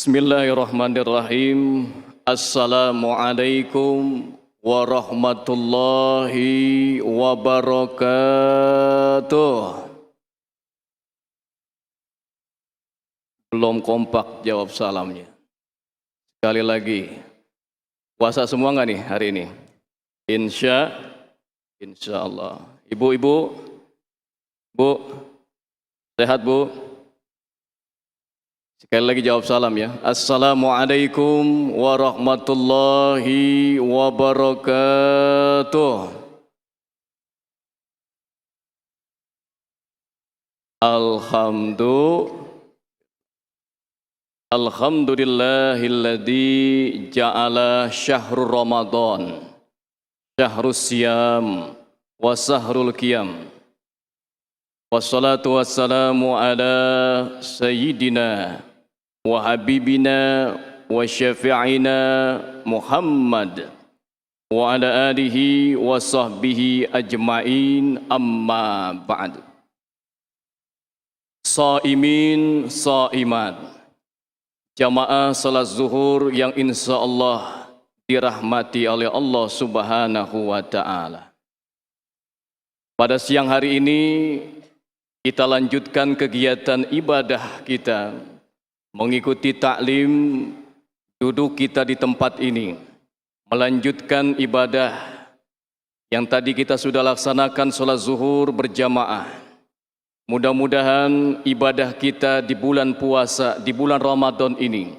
Bismillahirrahmanirrahim. Assalamualaikum warahmatullahi wabarakatuh. Belum kompak jawab salamnya. Sekali lagi, puasa semua nggak nih hari ini? Insya Allah. Ibu-ibu, Bu, sehat Bu? Sekali lagi jawab salam ya. Assalamualaikum warahmatullahi wabarakatuh. Alhamdulillahilladzi ja'ala syahrul Ramadan syahrus siyam wa sahrul qiyam. Wassalatu wassalamu ala sayyidina wa habibina wa syafi'ina Muhammad wa ala alihi wa sahbihi ajma'in, amma ba'd. Shaimin shaimat, jamaah salat zuhur yang insyaallah dirahmati oleh Allah Subhanahu wa ta'ala. Pada siang hari ini kita lanjutkan kegiatan ibadah kita, mengikuti taklim, duduk kita di tempat ini, melanjutkan ibadah yang tadi kita sudah laksanakan sholat zuhur berjamaah. Mudah-mudahan ibadah kita di bulan puasa, di bulan Ramadan ini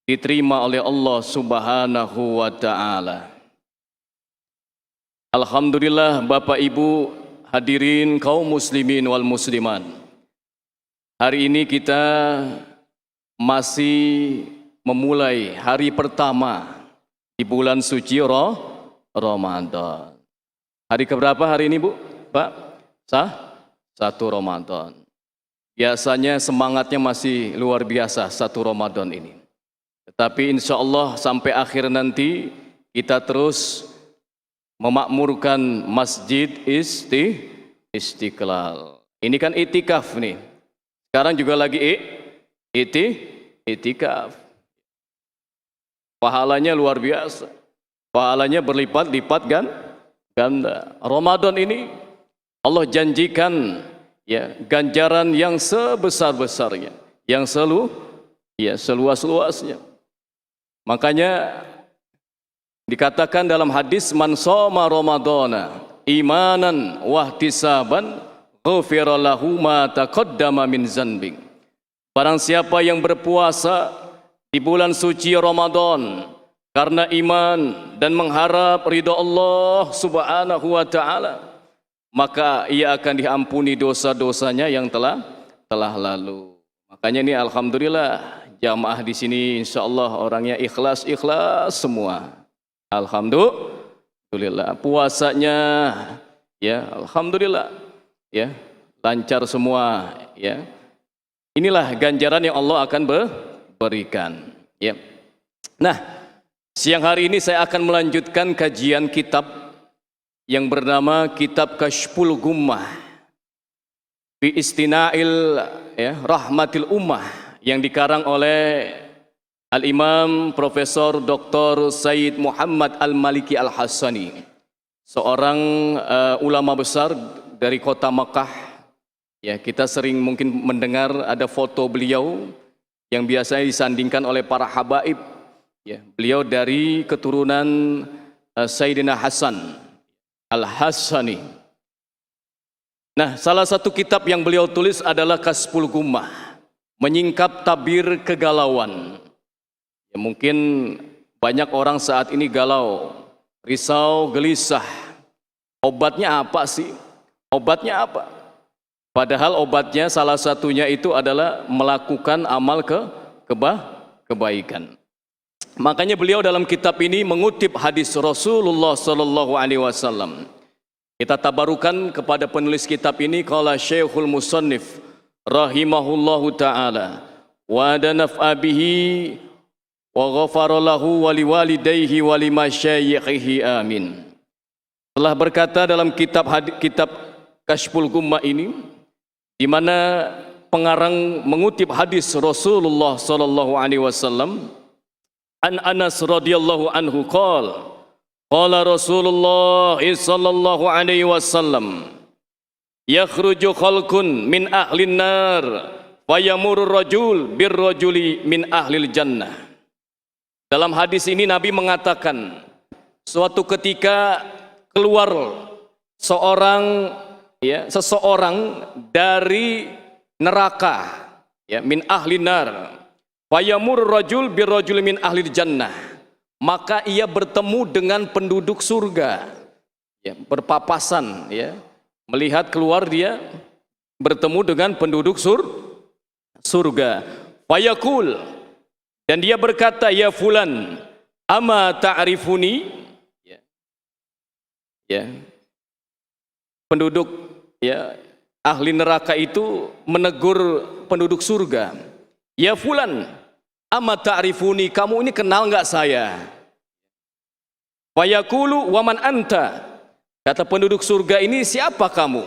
diterima oleh Allah Subhanahu wa ta'ala. Alhamdulillah Bapak Ibu hadirin kaum muslimin wal muslimat. Hari ini kita masih memulai hari pertama di bulan suci Ramadan. Hari keberapa hari ini Bu? Pak? 1 Ramadan. Biasanya semangatnya masih luar biasa 1 Ramadan ini. Tetapi insya Allah sampai akhir nanti kita terus memakmurkan Masjid Istiqlal. Ini kan itikaf nih. Sekarang juga lagi itikaf. Pahalanya luar biasa. Pahalanya berlipat-lipat ganda. Ramadan ini Allah janjikan ya ganjaran yang sebesar-besarnya, yang seluas-luasnya. Makanya dikatakan dalam hadis, man shoma ramadhana imanan wahtisaban ghufira lahu ma taqaddama min zanbing. Barang siapa yang berpuasa di bulan suci Ramadan karena iman dan mengharap ridha Allah Subhanahu wa ta'ala, maka ia akan diampuni dosa-dosanya yang telah lalu. Makanya ini alhamdulillah jamaah di sini insyaallah orangnya ikhlas semua. Alhamdulillah puasanya ya alhamdulillah ya lancar semua ya. Inilah ganjaran yang Allah akan berikan ya. Nah, siang hari ini saya akan melanjutkan kajian kitab yang bernama Kitab Kashful Ghummah bi Istina'il ya Rahmatil Ummah yang dikarang oleh Al-Imam Profesor Dr. Sayyid Muhammad Al-Maliki Al-Hassani, seorang ulama besar dari kota Makkah. Ya, kita sering mungkin mendengar ada foto beliau yang biasanya disandingkan oleh para habaib. Ya, beliau dari keturunan Sayyidina Hasan Al-Hassani. Nah, salah satu kitab yang beliau tulis adalah Kashful Ghummah, menyingkap tabir kegalauan. Ya, mungkin banyak orang saat ini galau, risau, gelisah. Obatnya apa sih? Obatnya apa? Padahal obatnya salah satunya itu adalah melakukan amal kebaikan. Makanya beliau dalam kitab ini mengutip hadis Rasulullah sallallahu alaihi wasallam. Kita tabarukan kepada penulis kitab ini, qala Syekhul Musannif rahimahullahu taala wa adanaf'a bihi wa ghafara lahu wa liwalidayhi wa limasyayikhihi amin. Telah berkata dalam kitab Kashful Ghummah ini, di mana pengarang mengutip hadis Rasulullah sallallahu alaihi wasallam, an Anas radhiyallahu anhu qala Rasulullah sallallahu alaihi wasallam, yakhruju khalqun min ahlin nar fayamurur rajul birrajuli min ahlil jannah. Dalam hadis ini Nabi mengatakan, suatu ketika keluar seseorang dari neraka, min ahlin nar, fayamurur rajul birrajuli min ahlil jannah, maka ia bertemu dengan penduduk surga, berpapasan, melihat keluar dia bertemu dengan penduduk surga. Fayaqul, dan dia berkata, ya fulan, ama ta'rifuni? Penduduk ahli neraka itu menegur penduduk surga, ya fulan, amma ta'rifuni, kamu ini kenal enggak saya? Fayaqulu waman anta, kata penduduk surga ini, siapa kamu?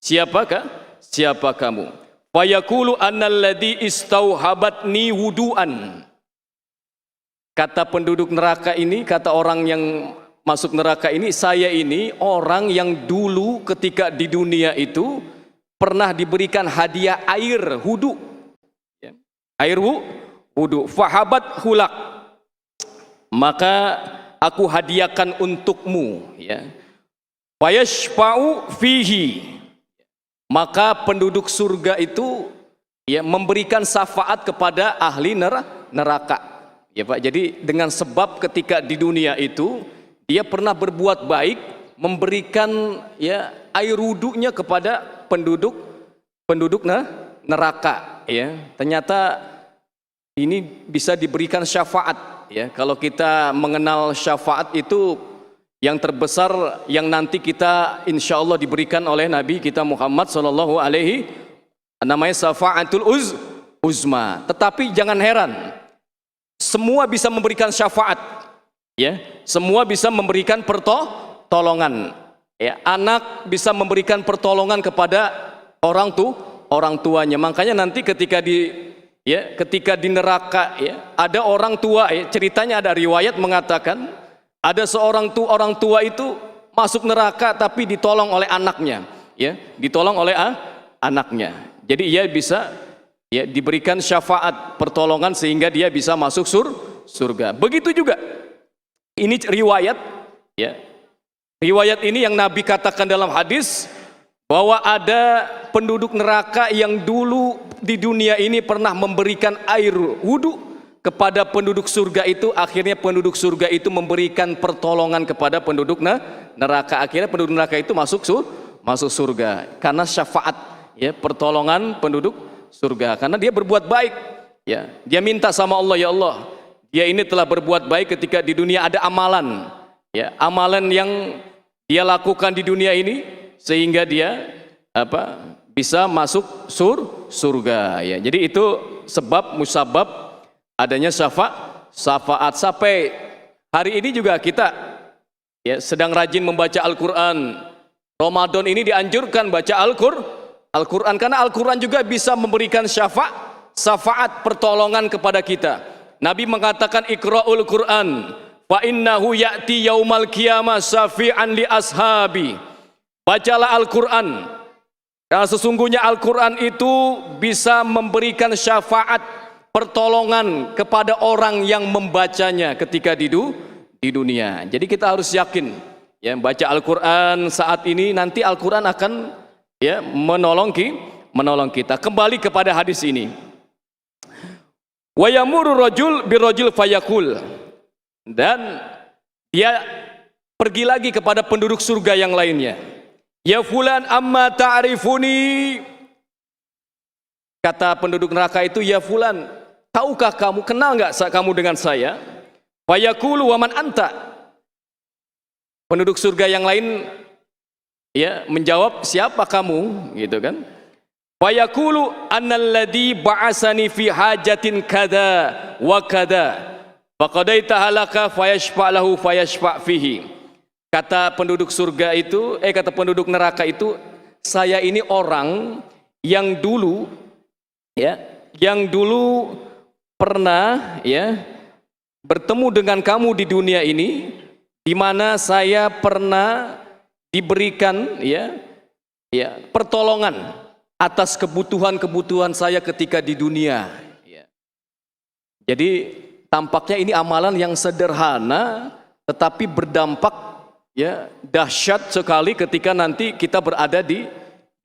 Siapa kamu? Fayaqulu annalladzi istauhabatni wudu'an, kata penduduk neraka ini, kata orang yang masuk neraka ini, saya ini orang yang dulu ketika di dunia itu pernah diberikan hadiah air wudu, air wudu, fahabat hulak, maka aku hadiahkan untukmu, fayashfa'u fihi, maka penduduk surga itu memberikan syafaat kepada ahli neraka, Pak. Jadi dengan sebab ketika di dunia itu dia pernah berbuat baik, memberikan air wudunya kepada penduduk neraka, ternyata ini bisa diberikan syafaat, kalau kita mengenal syafaat itu yang terbesar yang nanti kita insya Allah diberikan oleh Nabi kita Muhammad sallallahu alaihi, namanya syafaatul uzma. Tetapi jangan heran, semua bisa memberikan syafaat, semua bisa memberikan pertolongan, anak bisa memberikan pertolongan kepada orang tuanya. Makanya nanti ketika di neraka, ada orang tua, ceritanya ada riwayat mengatakan ada orang tua itu masuk neraka tapi ditolong oleh anaknya, ditolong oleh anaknya. Jadi ia bisa diberikan syafaat pertolongan sehingga dia bisa masuk surga. Begitu juga ini riwayat, riwayat ini yang Nabi katakan dalam hadis bahwa ada penduduk neraka yang dulu di dunia ini pernah memberikan air wudu kepada penduduk surga itu, akhirnya penduduk surga itu memberikan pertolongan kepada penduduk neraka, akhirnya penduduk neraka itu masuk surga karena syafaat, pertolongan penduduk surga, karena dia berbuat baik, dia minta sama Allah, ya Allah, dia ini telah berbuat baik ketika di dunia, ada amalan, amalan yang dia lakukan di dunia ini sehingga dia bisa masuk surga, Jadi itu sebab musabab adanya syafaat. Sampai hari ini juga kita sedang rajin membaca Al-Quran. Ramadan ini dianjurkan baca Al-Quran karena Al-Quran juga bisa memberikan syafaat pertolongan kepada kita. Nabi mengatakan, iqra'ul Quran fa innahu ya'ti yaumal qiyamah syafi'an li ashabi. Bacalah Al-Quran karena sesungguhnya Al-Quran itu bisa memberikan syafaat pertolongan kepada orang yang membacanya ketika di dunia. Jadi kita harus yakin, baca Al-Quran saat ini, nanti Al-Quran akan menolong kita. Kembali kepada hadis ini, wa yamuru rajul birrajul fayaqul, dan dia pergi lagi kepada penduduk surga yang lainnya, ya fulan amma ta'rifuni, kata penduduk neraka itu, ya fulan, tahukah kamu, kenal nggak kamu dengan saya? Fayaqulu waman anta, penduduk surga yang lain menjawab, siapa kamu, gitu kan? Fayaqulu annalladzi ba'asani fi hajatin kada wa kada faqadaita halaka fayashfa' lahu fayashfa' fihi. Kata penduduk surga itu, kata penduduk neraka itu, saya ini orang yang dulu ya, yang dulu pernah ya bertemu dengan kamu di dunia ini, di mana saya pernah diberikan ya pertolongan atas kebutuhan-kebutuhan saya ketika di dunia ya. Jadi tampaknya ini amalan yang sederhana tetapi berdampak ya dahsyat sekali ketika nanti kita berada di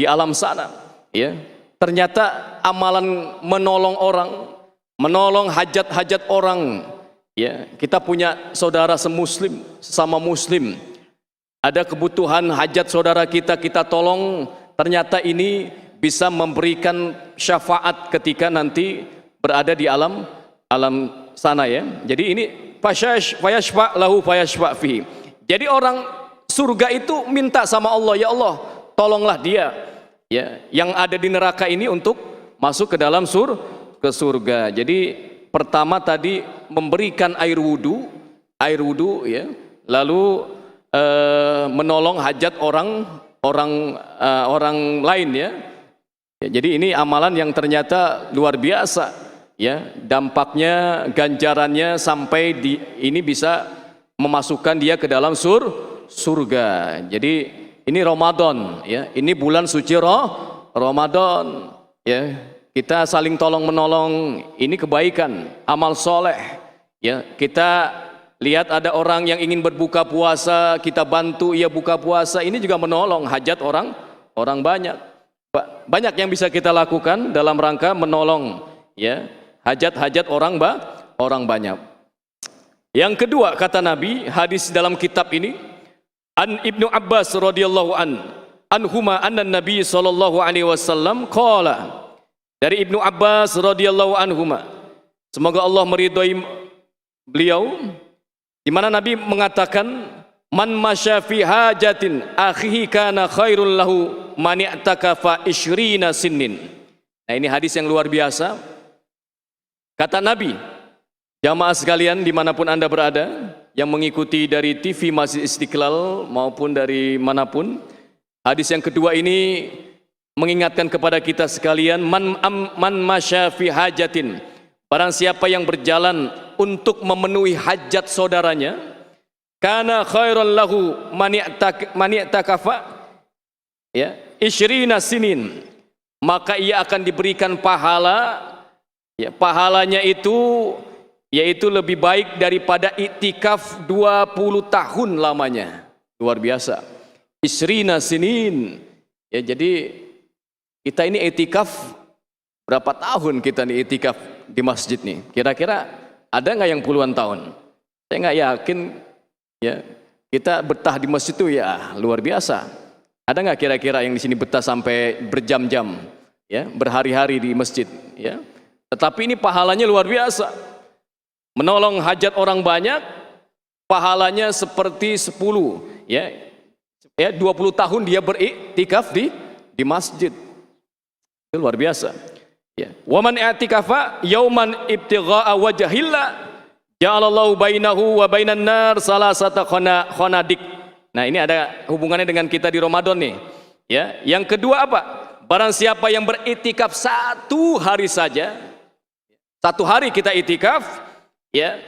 alam sana ya. Ternyata amalan menolong orang, menolong hajat-hajat orang ya. Kita punya saudara semuslim, sesama muslim, ada kebutuhan hajat saudara kita, kita tolong, ternyata ini bisa memberikan syafaat ketika nanti berada di alam sana ya. Jadi ini fayashfa lahu fayashfa fihi. Jadi orang surga itu minta sama Allah, ya Allah, tolonglah dia ya yang ada di neraka ini untuk masuk ke dalam surga. Jadi pertama tadi memberikan air wudu ya, lalu menolong hajat orang lain ya. Jadi ini amalan yang ternyata luar biasa ya, dampaknya, ganjarannya sampai ini bisa memasukkan dia ke dalam surga. Jadi ini Ramadan ya, ini bulan suci Ramadan ya. Kita saling tolong menolong, ini kebaikan, amal soleh ya. Kita lihat ada orang yang ingin berbuka puasa, kita bantu ia buka puasa, ini juga menolong hajat orang banyak. Banyak yang bisa kita lakukan dalam rangka menolong ya hajat-hajat orang banyak. Yang kedua kata Nabi, hadis dalam kitab ini, an Ibnu Abbas radhiyallahu anhuma anna Nabi sallallahu alaihi wasallam qala, dari Ibnu Abbas radhiyallahu anhuma, semoga Allah meridhai beliau, di mana Nabi mengatakan, man masya fi hajatin akhihi kana khairul lahu man i'takafa 20 sinin. Nah, ini hadis yang luar biasa. Kata Nabi, jamaah sekalian dimanapun Anda berada, yang mengikuti dari TV Masjid Istiqlal maupun dari manapun, hadis yang kedua ini mengingatkan kepada kita sekalian, man masya fi hajatin, barang siapa yang berjalan untuk memenuhi hajat saudaranya, kana khairan lahu man i'takafa ya 20 sinin, maka ia akan diberikan pahala ya, pahalanya itu yaitu lebih baik daripada iktikaf 20 tahun lamanya. Luar biasa. 20 sinin ya. Jadi kita ini iktikaf berapa tahun, kita nih iktikaf di masjid nih, kira-kira ada nggak yang puluhan tahun? Saya nggak yakin ya. Kita betah di masjid itu ya luar biasa. Ada nggak kira-kira yang di sini betah sampai berjam-jam ya, berhari-hari di masjid ya? Tetapi ini pahalanya luar biasa. Menolong hajat orang banyak, pahalanya seperti 10 ya 20 tahun dia beriktikaf di masjid. Itu luar biasa ya. Wa man i'tikafa yauman ibtigha'a wajhillah ja'alallahu bainahu wa bainan nar salasata khanadik. Nah, ini ada hubungannya dengan kita di Ramadan nih ya. Yang kedua apa? Barang siapa yang beriktikaf 1 hari saja, 1 hari kita iktikaf ya,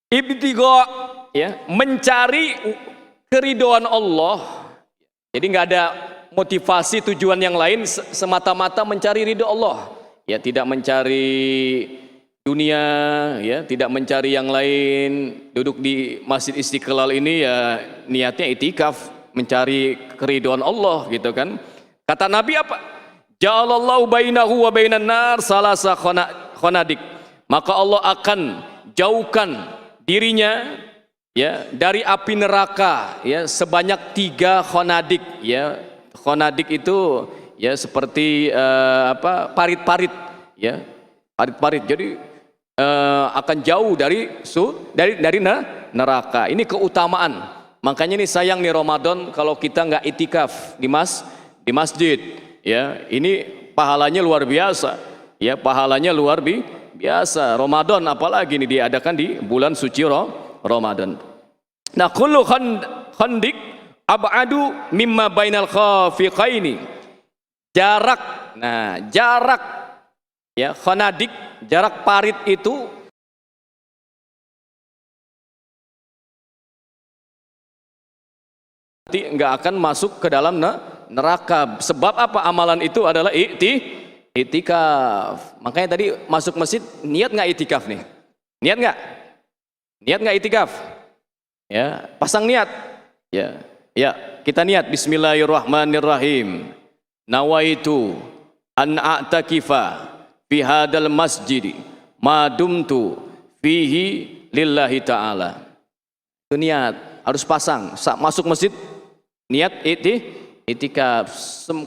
ibtigha ya, mencari keridhaan Allah. Jadi nggak ada motivasi tujuan yang lain, semata-mata mencari ridho Allah ya, tidak mencari dunia ya, tidak mencari yang lain. Duduk di Masjid Istiqlal ini ya niatnya iktikaf, mencari keridhaan Allah gitu kan. Kata Nabi apa? Ja'alallahu bainahu wa bainan nar salasa khanadik, maka Allah akan jauhkan dirinya ya dari api neraka ya sebanyak 3 khanadik ya. Khanadik itu ya seperti parit-parit ya, parit-parit. Jadi akan jauh dari neraka. Ini keutamaan. Makanya ini sayang nih Ramadan kalau kita nggak itikaf di masjid ya. Ini pahalanya luar biasa ya, pahalanya luar biasa. Ramadan apalagi ini diadakan di bulan suci Ramadan. Nah, kullu khandik ab'adu mimma bainal khafiqaini, jarak Nah, jarak ya khanadik, jarak parit itu nanti nggak akan masuk ke dalam neraka. Sebab apa? Amalan itu adalah itikaf. Makanya tadi masuk masjid niat nggak itikaf nih? Niat nggak? Niat nggak itikaf? Ya, pasang niat. Ya, ya kita niat. Bismillahirrahmanirrahim. Nawaitu an a'takifa fi hadal masjid ma dumtu fihi lillahi ta'ala. Itu niat, harus pasang. Saat masuk masjid niat itikaf.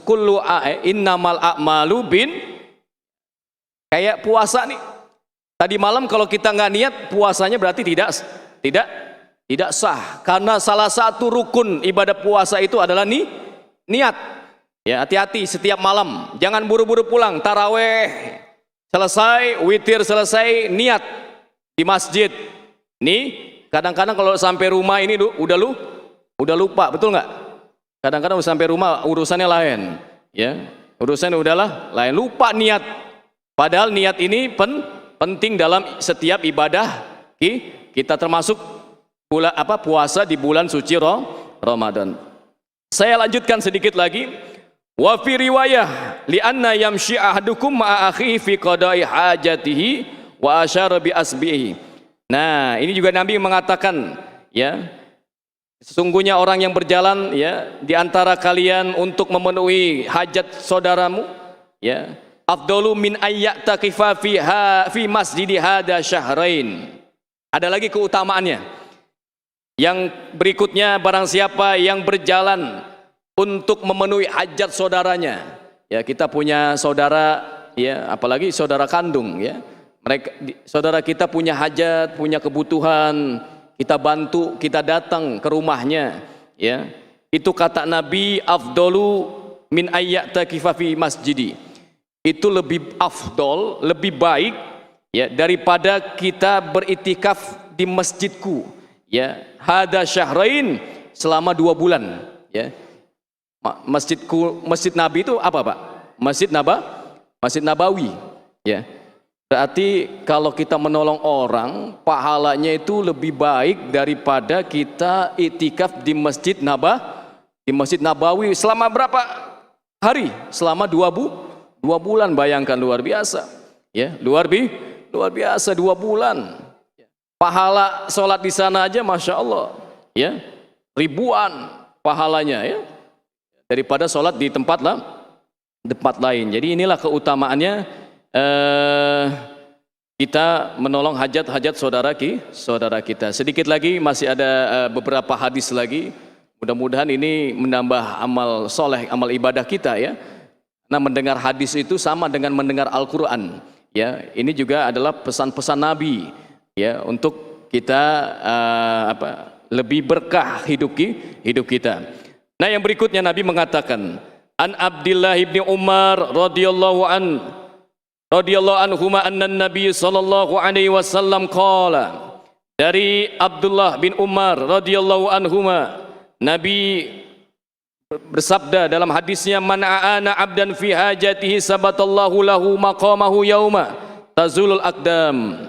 Kullu innamal a'malu bin, kayak puasa nih. Tadi malam kalau kita nggak niat, puasanya berarti tidak sah. Karena salah satu rukun ibadah puasa itu adalah niat. Ya, hati-hati setiap malam, jangan buru-buru pulang. Taraweh selesai, witir selesai, niat di masjid. Nih, kadang-kadang kalau sampai rumah ini udah lupa, betul nggak? Kadang-kadang sampai rumah urusannya lain, ya. Urusannya udahlah lain, lupa niat. Padahal niat ini penting dalam setiap ibadah kita, termasuk puasa di bulan suci Ramadan. Saya lanjutkan sedikit lagi. Wa fi riwayah li'anna yamshi ahadukum ma'a akhihi fi qada'i hajatihi wa asyara bi asbihi. Nah, ini juga Nabi mengatakan, ya, sesungguhnya orang yang berjalan ya di antara kalian untuk memenuhi hajat saudaramu, ya, afdalu min ayyatakifa fi masjidi hada syahrain. Ada lagi keutamaannya. Yang berikutnya, barang siapa yang berjalan untuk memenuhi hajat saudaranya, ya, kita punya saudara, ya, apalagi saudara kandung, ya, saudara kita punya hajat, punya kebutuhan, kita bantu, kita datang ke rumahnya, ya, itu kata Nabi, afdalu min ayyatakifa fi masjidi, itu lebih afdol, lebih baik, ya, daripada kita beritikaf di masjidku, ya, hada syahrain, selama 2 bulan, ya. Masjid Nabi itu apa, Pak? Masjid Nabawi, ya. Berarti kalau kita menolong orang, pahalanya itu lebih baik daripada kita itikaf di Masjid Nabawi selama berapa hari? Selama 2 bulan, bayangkan, luar biasa, ya, luar biasa 2 bulan. Pahala sholat di sana aja, masya Allah, ya, ribuan pahalanya, ya, daripada sholat di tempat lain. Jadi inilah keutamaannya kita menolong hajat-hajat saudara kita. Sedikit lagi, masih ada beberapa hadis lagi. Mudah-mudahan ini menambah amal soleh, amal ibadah kita, ya. Nah, mendengar hadis itu sama dengan mendengar Al-Quran, ya. Ini juga adalah pesan-pesan Nabi, ya, untuk kita lebih berkah hidup kita. Nah, yang berikutnya Nabi mengatakan, an Abdullah bin Umar radhiyallahu anhuma anna Nabi sallallahu alaihi wasallam qala, dari Abdullah bin Umar radhiyallahu anhuma, Nabi bersabda dalam hadisnya, man aana abdan fi hajatihi sabatallahu lahu maqamahu yauma tazulul aqdam.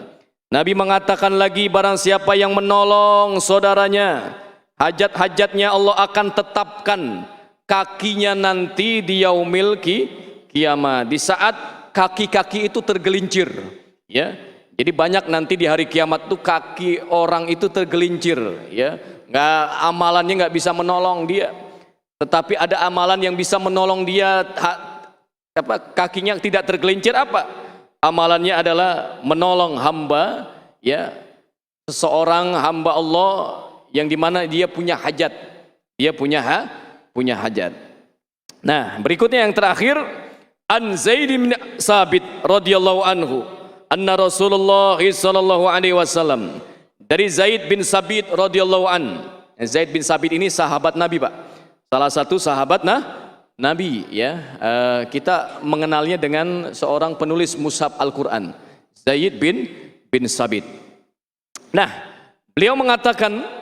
Nabi mengatakan lagi, barang siapa yang menolong saudaranya, hajat-hajatnya Allah akan tetapkan kakinya nanti di yaumil kiamah, di saat kaki-kaki itu tergelincir, ya. Jadi banyak nanti di hari kiamat tuh kaki orang itu tergelincir, ya. Amalannya nggak bisa menolong dia, tetapi ada amalan yang bisa menolong dia, kakinya tidak tergelincir. Apa amalannya? Adalah menolong hamba, ya, seseorang hamba Allah yang dimana dia punya hajat, punya hajat. Nah, berikutnya yang terakhir, an Zaid bin Sabit radhiyallahu anhu, anna Rasulullah sallallahu alaihi wasallam, dari Zaid bin Sabit radhiyallahu an. Zaid bin Sabit ini sahabat Nabi, Pak, salah satu sahabat Nabi, ya. Kita mengenalnya dengan seorang penulis mushaf Al-Quran, Zaid bin Sabit. Nah, beliau mengatakan,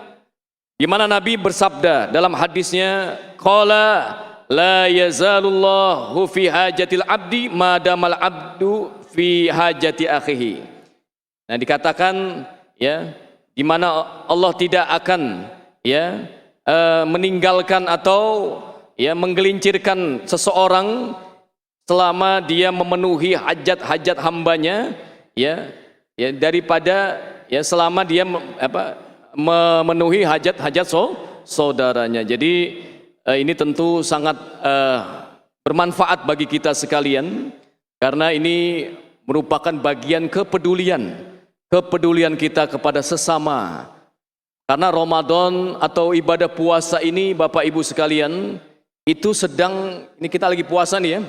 di mana Nabi bersabda dalam hadisnya, qala la yazalullahu fi hajatil abdi madamal abdu fi hajati akhihi. Nah, dikatakan ya, di mana Allah tidak akan ya meninggalkan atau ya menggelincirkan seseorang selama dia memenuhi hajat-hajat hambanya ya, ya daripada ya selama dia memenuhi hajat-hajat saudaranya. Jadi ini tentu sangat bermanfaat bagi kita sekalian, karena ini merupakan bagian kepedulian kita kepada sesama. Karena Ramadan atau ibadah puasa ini Bapak Ibu sekalian, itu sedang, ini kita lagi puasa nih ya,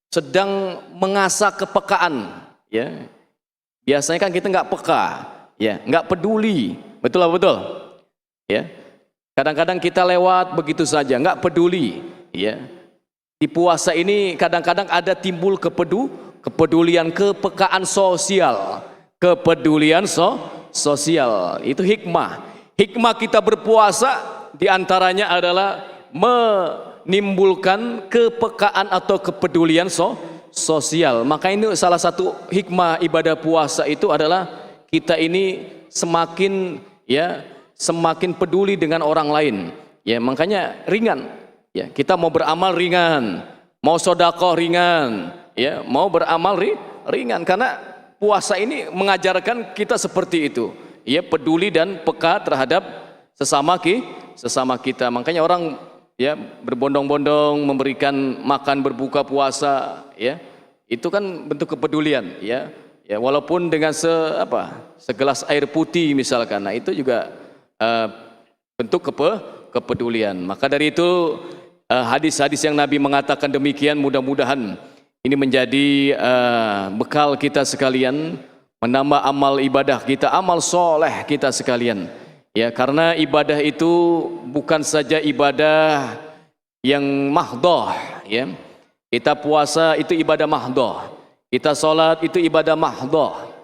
sedang mengasah kepekaan ya. Biasanya kan kita nggak peka ya, nggak peduli, betul apa betul ya. Kadang-kadang kita lewat begitu saja, nggak peduli ya. Di puasa ini kadang-kadang ada timbul kepedulian, kepekaan sosial, sosial. Itu hikmah kita berpuasa diantaranya adalah menimbulkan kepekaan atau kepedulian sosial. Maka ini salah satu hikmah ibadah puasa itu adalah kita ini semakin peduli dengan orang lain. Ya, makanya ringan. Ya, kita mau beramal ringan, mau sedekah ringan, ya, mau beramal ringan, karena puasa ini mengajarkan kita seperti itu. Ya, peduli dan peka terhadap sesama kita. Makanya orang ya berbondong-bondong memberikan makan berbuka puasa ya, itu kan bentuk kepedulian ya. Ya, walaupun dengan segelas air putih misalkan, nah itu juga bentuk kepedulian. Maka dari itu hadis-hadis yang Nabi mengatakan demikian, mudah-mudahan ini menjadi bekal kita sekalian, menambah amal ibadah kita, amal soleh kita sekalian. Ya, karena ibadah itu bukan saja ibadah yang mahdoh ya. Kita puasa itu ibadah mahdoh, kita sholat itu ibadah mahdoh.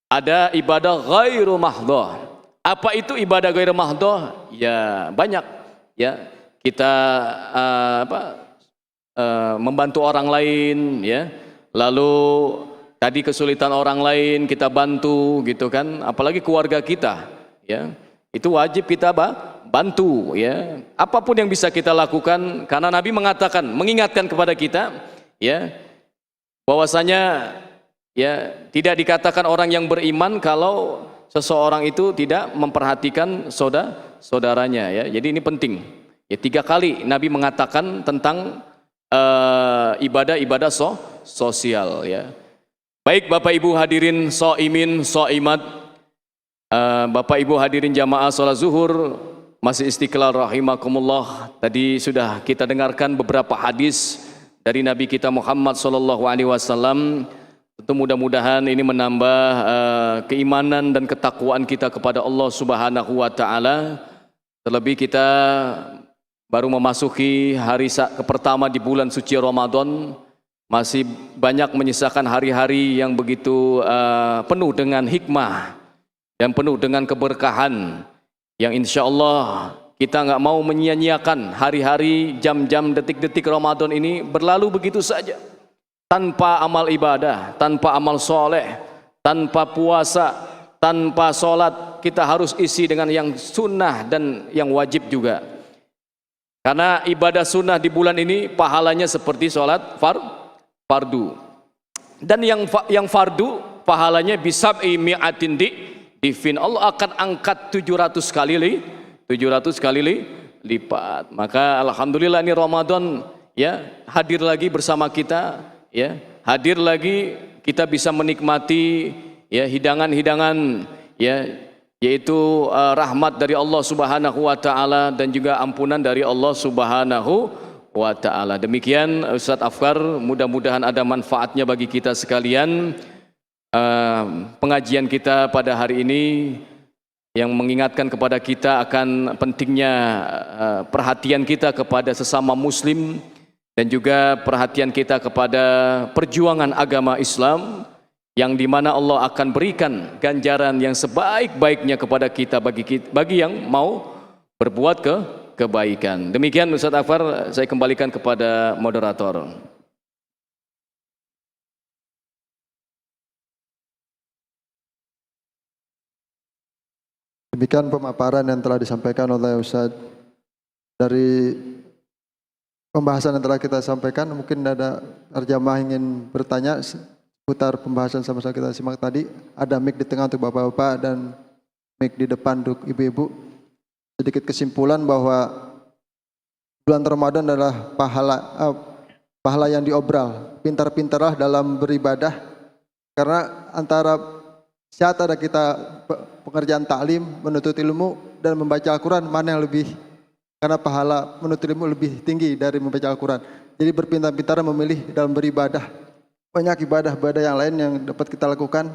Ada ibadah ghairu mahdoh. Apa itu ibadah ghairu mahdoh? Ya banyak ya. Kita membantu orang lain ya. Lalu tadi kesulitan orang lain kita bantu gitu kan, apalagi keluarga kita ya. Itu wajib kita bantu ya. Apapun yang bisa kita lakukan, karena Nabi mengatakan, mengingatkan kepada kita ya, bahwasanya ya tidak dikatakan orang yang beriman kalau seseorang itu tidak memperhatikan saudaranya ya. Jadi ini penting. Ya, 3 kali Nabi mengatakan tentang ibadah-ibadah sosial ya. Baik Bapak Ibu hadirin shaimin shaimat, Bapak Ibu hadirin jamaah sholat zuhur masih istiqlal rahimakumullah. Tadi sudah kita dengarkan beberapa hadis dari Nabi kita Muhammad SAW. Tentu mudah-mudahan ini menambah keimanan dan ketakwaan kita kepada Allah Subhanahu wa taala. Terlebih kita baru memasuki hari pertama di bulan suci Ramadan, masih banyak menyisakan hari-hari yang begitu penuh dengan hikmah dan penuh dengan keberkahan, yang insya Allah kita nggak mau menyia-nyiakan hari-hari, jam-jam, detik-detik Ramadan ini berlalu begitu saja tanpa amal ibadah, tanpa amal soleh, tanpa puasa, tanpa sholat. Kita harus isi dengan yang sunnah dan yang wajib juga, karena ibadah sunnah di bulan ini pahalanya seperti sholat fardu, dan yang fardu pahalanya bisab'i mi'atin difin. Allah akan angkat 700 kali lipat. Maka alhamdulillah ini Ramadan ya hadir lagi bersama kita ya, hadir lagi kita bisa menikmati ya hidangan-hidangan ya, yaitu rahmat dari Allah Subhanahu wa taala dan juga ampunan dari Allah Subhanahu wa taala. Demikian Ustadz Afkar, mudah-mudahan ada manfaatnya bagi kita sekalian pengajian kita pada hari ini, yang mengingatkan kepada kita akan pentingnya perhatian kita kepada sesama muslim dan juga perhatian kita kepada perjuangan agama Islam, yang dimana Allah akan berikan ganjaran yang sebaik-baiknya kepada kita bagi yang mau berbuat kebaikan. Demikian Ustaz Afar, saya kembalikan kepada moderator. Demikian pemaparan yang telah disampaikan oleh Ustaz. Dari pembahasan yang telah kita sampaikan, mungkin ada terjemah ingin bertanya seputar pembahasan sama-sama kita simak tadi. Ada mic di tengah untuk bapak-bapak dan mic di depan untuk ibu-ibu. Sedikit kesimpulan bahwa bulan Ramadan adalah pahala yang diobral. Pintar-pintarlah dalam beribadah, karena antara saat ada kita pengerjaan taklim, menuntut ilmu dan membaca Al-Quran, mana yang lebih, karena pahala menuntut ilmu lebih tinggi dari membaca Al-Quran. Jadi berpintar-pintar memilih dalam beribadah. Banyak ibadah-ibadah yang lain yang dapat kita lakukan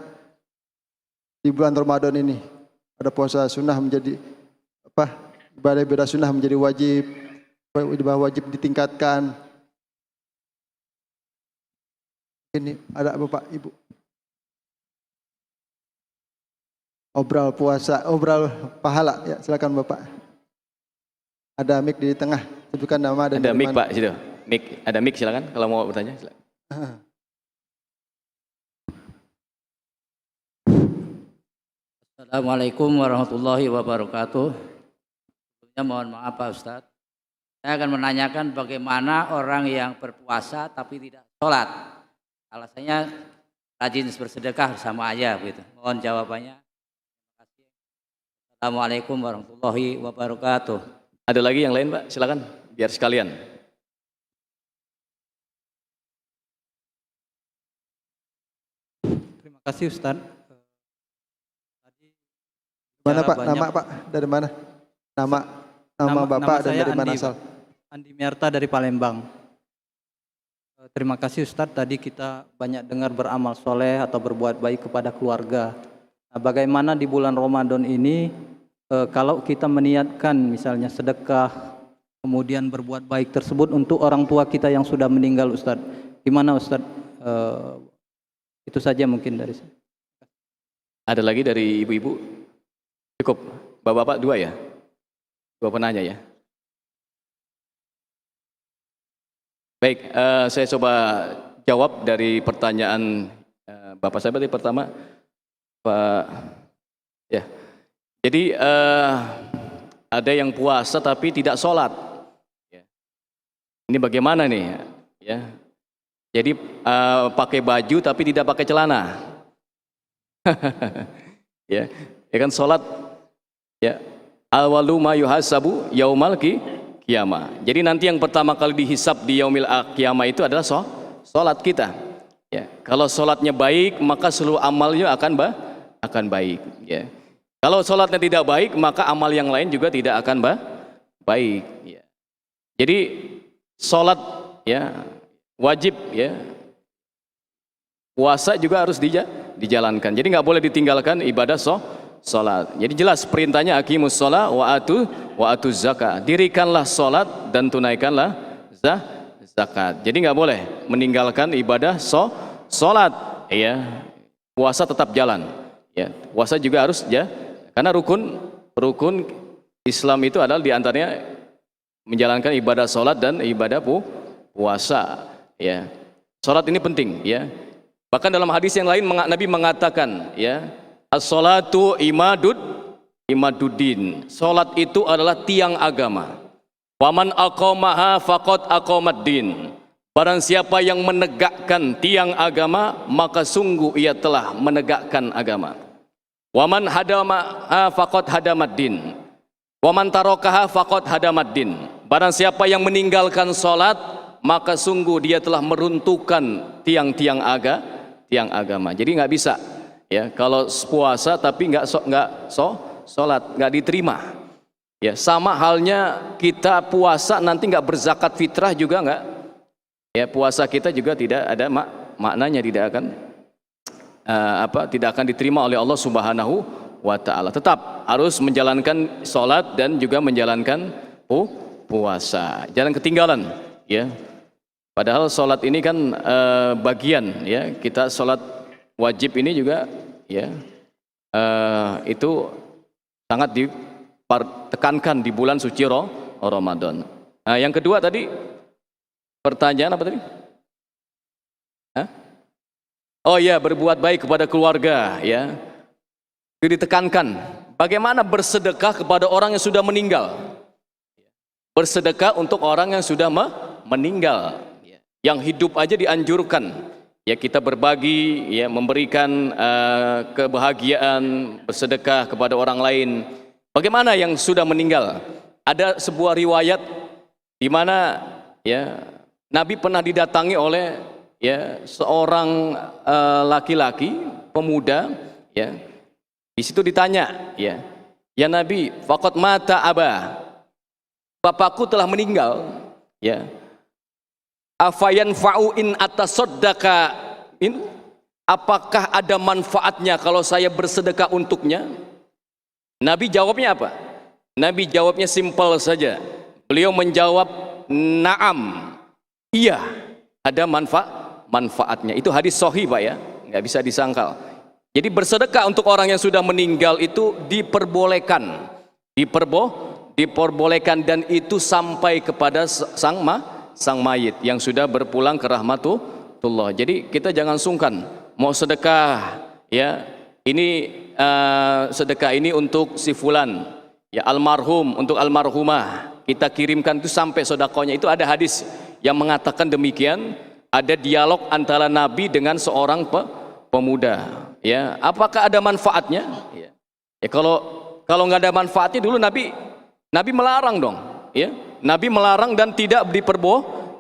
di bulan Ramadan ini. Ada puasa sunnah menjadi ibadah-ibadah sunnah menjadi wajib, ibadah wajib ditingkatkan. Ini ada Bapak Ibu. Obral puasa, obral pahala. Ya, silakan Bapak. Ada mic di tengah. Sebutkan nama dan ada mic Pak, situ. Mic, ada mic, silakan kalau mau bertanya. Silakan. Assalamualaikum warahmatullahi wabarakatuh. Sebelumnya mohon maaf Pak Ustadz. Saya akan menanyakan bagaimana orang yang berpuasa tapi tidak sholat. Alasannya rajin bersedekah sama aja begitu. Mohon jawabannya. Assalamualaikum warahmatullahi wabarakatuh. Ada lagi yang lain Pak? Silakan biar sekalian. Terima kasih Ustaz. Mana Pak? Nama Pak? Dari mana? Nama Bapak dan dari mana asal? Andi Miarta dari Palembang. Terima kasih Ustaz. Tadi kita banyak dengar beramal soleh atau berbuat baik kepada keluarga. Nah, bagaimana di bulan Ramadan ini kalau kita meniatkan misalnya sedekah, kemudian berbuat baik tersebut untuk orang tua kita yang sudah meninggal Ustaz. Gimana Ustaz? Itu saja mungkin dari saya. Ada lagi dari ibu-ibu? Cukup. Bapak-bapak dua ya? Dua penanya ya? Baik, saya coba jawab dari pertanyaan Bapak saya tadi pertama. Pak, ya. Jadi ada yang puasa tapi tidak sholat. Ya. Ini bagaimana nih? Ya. Jadi pakai baju tapi tidak pakai celana. Ya, kan sholat. Ya, awalu ma yuhasabu yaumal qiyamah. Jadi nanti yang pertama kali dihisab di yaumil qiyamah itu adalah sholat kita. Ya, kalau sholatnya baik maka seluruh amalnya akan baik. Ya. Kalau sholatnya tidak baik maka amal yang lain juga tidak akan baik. Ya. Jadi sholat ya wajib ya. Puasa juga harus dijalankan. Jadi nggak boleh ditinggalkan ibadah sholat. Jadi jelas perintahnya aqimus sholat wa atu zakat. Dirikanlah sholat dan tunaikanlah zakat. Jadi nggak boleh meninggalkan ibadah sholat. Ya. Puasa tetap jalan. Ya. Puasa juga harus karena rukun Islam itu adalah diantaranya menjalankan ibadah sholat dan ibadah puasa. Ya. Sholat ini penting. Ya. Bahkan dalam hadis yang lain Nabi mengatakan, ya, as-sholatu imaduddin. Sholat itu adalah tiang agama. Waman aqamaha faqad aqamaddin. Barang siapa yang menegakkan tiang agama, maka sungguh ia telah menegakkan agama. Waman hadamaha faqad hadamaddin. Waman tarokaha faqad hadamaddin. Barang siapa yang meninggalkan sholat, maka sungguh dia telah meruntuhkan tiang-tiang agama. Jadi nggak bisa, ya, kalau puasa tapi nggak sholat, nggak diterima. Ya, sama halnya kita puasa nanti nggak berzakat fitrah juga nggak. Ya, puasa kita juga tidak ada maknanya, tidak akan diterima oleh Allah Subhanahu wa Ta'ala. Tetap harus menjalankan sholat dan juga menjalankan puasa. Jangan ketinggalan, ya. Padahal sholat ini kan bagian, ya, kita sholat wajib ini juga, ya, itu sangat ditekankan di bulan suci Ramadan. Nah, yang kedua tadi pertanyaan apa tadi? Hah? Oh iya, berbuat baik kepada keluarga, ya. Ditekankan, bagaimana bersedekah kepada orang yang sudah meninggal. Bersedekah untuk orang yang sudah meninggal. Yang hidup aja dianjurkan. Ya, kita berbagi, ya, memberikan kebahagiaan, bersedekah kepada orang lain. Bagaimana yang sudah meninggal? Ada sebuah riwayat di mana, ya, Nabi pernah didatangi oleh, ya, seorang laki-laki pemuda, ya. Di situ ditanya, ya, ya Nabi, faqad mata aba, bapakku telah meninggal, ya. Afayan fa'uin atasoddaka, apakah ada manfaatnya kalau saya bersedekah untuknya? Nabi jawabnya apa? Nabi jawabnya simpel saja. Beliau menjawab, na'am, iya, ada manfaatnya. Itu hadis sahih, Pak, ya, nggak bisa disangkal. Jadi bersedekah untuk orang yang sudah meninggal itu diperbolehkan, diperbolehkan, dan itu sampai kepada sang mayit yang sudah berpulang ke rahmatullah. Jadi kita jangan sungkan mau sedekah, ya, ini sedekah ini untuk si fulan, ya, almarhum, untuk almarhumah, kita kirimkan itu sampai sedekahnya. Itu ada hadis yang mengatakan demikian. Ada dialog antara Nabi dengan seorang pemuda, ya. Apakah ada manfaatnya? Ya, ya, kalau nggak ada manfaatnya, dulu Nabi melarang dong, ya. Nabi melarang dan tidak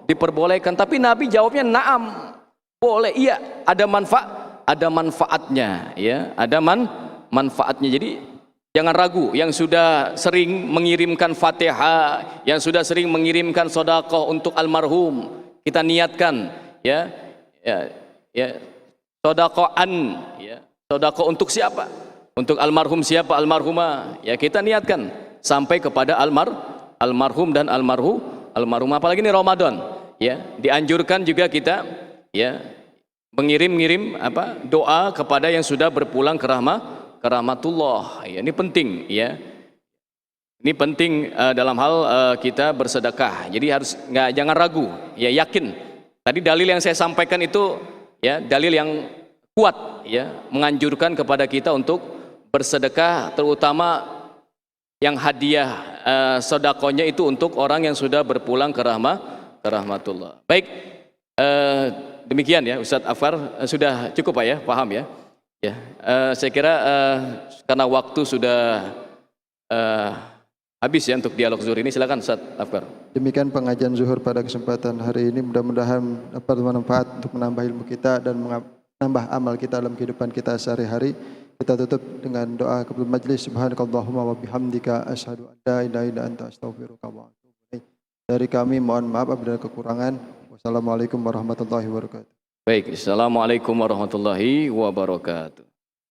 diperbolehkan. Tapi Nabi jawabnya na'am, boleh, iya, ada manfaatnya, ya, ada manfaatnya. Jadi jangan ragu, yang sudah sering mengirimkan Fatihah, yang sudah sering mengirimkan sedekah untuk almarhum, kita niatkan, ya, sedekahan, ya, sedekah untuk siapa? Untuk almarhum siapa, almarhumah, ya, kita niatkan sampai kepada almarhum dan almarhum. Apalagi ini Ramadan, ya, dianjurkan juga kita, ya, mengirim doa kepada yang sudah berpulang ke rahmatullah. Ya, ini penting, ya. Ini penting dalam hal kita bersedekah. Jadi jangan ragu, ya, yakin. Tadi dalil yang saya sampaikan itu, ya, dalil yang kuat, ya, menganjurkan kepada kita untuk bersedekah, terutama yang hadiah sedekahnya itu untuk orang yang sudah berpulang ke rahmatullah. Baik, demikian, ya, Ustadz Affar, sudah cukup, Pak, ya, paham, ya. Ya, saya kira karena waktu sudah habis, ya, untuk dialog zuhur ini. Silakan Ustadz Affar. Demikian pengajian zuhur pada kesempatan hari ini, mudah-mudahan dapat bermanfaat untuk menambah ilmu kita dan menambah amal kita dalam kehidupan kita sehari-hari. Kita tutup dengan doa kepada majelis. Subhanakallahumma wa bihamdika asyhadu an la ilaha illa anta astaghfiruka wa atubu ilaik. Dari kami mohon maaf apabila ada kekurangan. Wassalamualaikum warahmatullahi wabarakatuh. Baik, assalamualaikum warahmatullahi wabarakatuh.